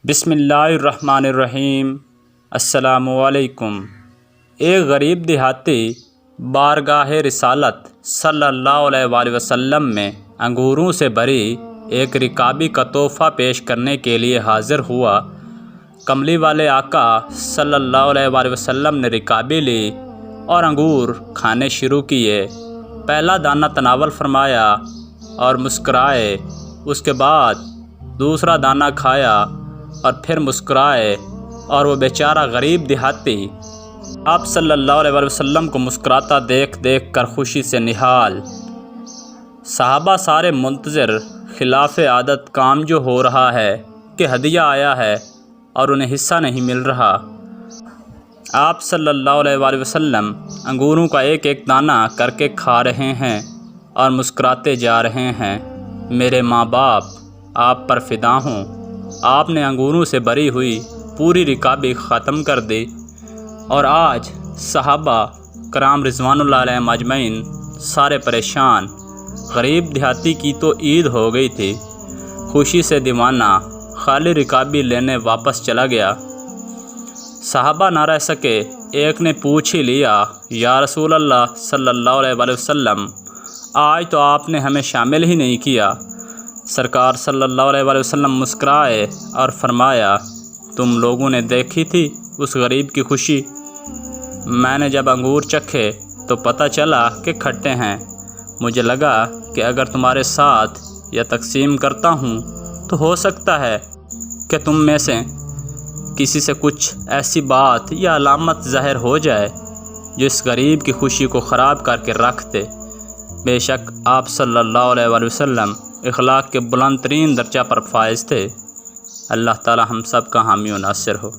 بسم اللہ الرحمن الرحیم۔ السلام علیکم۔ ایک غریب دیہاتی بارگاہ رسالت صلی اللہ علیہ وآلہ وسلم میں انگوروں سے بھری ایک رکابی کا تحفہ پیش کرنے کے لیے حاضر ہوا۔ کملی والے آقا صلی اللہ علیہ وآلہ وسلم نے رکابی لی اور انگور کھانے شروع کیے۔ پہلا دانہ تناول فرمایا اور مسکرائے، اس کے بعد دوسرا دانہ کھایا اور پھر مسکرائے، اور وہ بیچارہ غریب دیہاتی آپ صلی اللہ علیہ وآلہ وسلم کو مسکراتا دیکھ کر خوشی سے نہال۔ صحابہ سارے منتظر، خلاف عادت کام جو ہو رہا ہے کہ ہدیہ آیا ہے اور انہیں حصہ نہیں مل رہا۔ آپ صلی اللہ علیہ وآلہ وسلم انگوروں کا ایک ایک دانہ کر کے کھا رہے ہیں اور مسکراتے جا رہے ہیں۔ میرے ماں باپ آپ پر فدا ہوں، آپ نے انگوروں سے بھری ہوئی پوری رکابی ختم کر دی، اور آج صحابہ کرام رضوان اللہ علیہم اجمعین سارے پریشان۔ غریب دیہاتی کی تو عید ہو گئی تھی، خوشی سے دیوانہ خالی رکابی لینے واپس چلا گیا۔ صحابہ نہ رہ سکے، ایک نے پوچھ ہی لیا، یا رسول اللہ صلی اللہ علیہ وآلہ وسلم، آج تو آپ نے ہمیں شامل ہی نہیں کیا۔ سرکار صلی اللہ علیہ وآلہ وسلم مسکرائے اور فرمایا، تم لوگوں نے دیکھی تھی اس غریب کی خوشی؟ میں نے جب انگور چکھے تو پتہ چلا کہ کھٹے ہیں۔ مجھے لگا کہ اگر تمہارے ساتھ یا تقسیم کرتا ہوں تو ہو سکتا ہے کہ تم میں سے کسی سے کچھ ایسی بات یا علامت ظاہر ہو جائے جو اس غریب کی خوشی کو خراب کر کے رکھ دے۔ بے شک آپ صلی اللہ علیہ وآلہ وسلم اخلاق کے بلند ترین درجہ پر فائز تھے۔ اللہ تعالی ہم سب کا حامی و ناصر ہو۔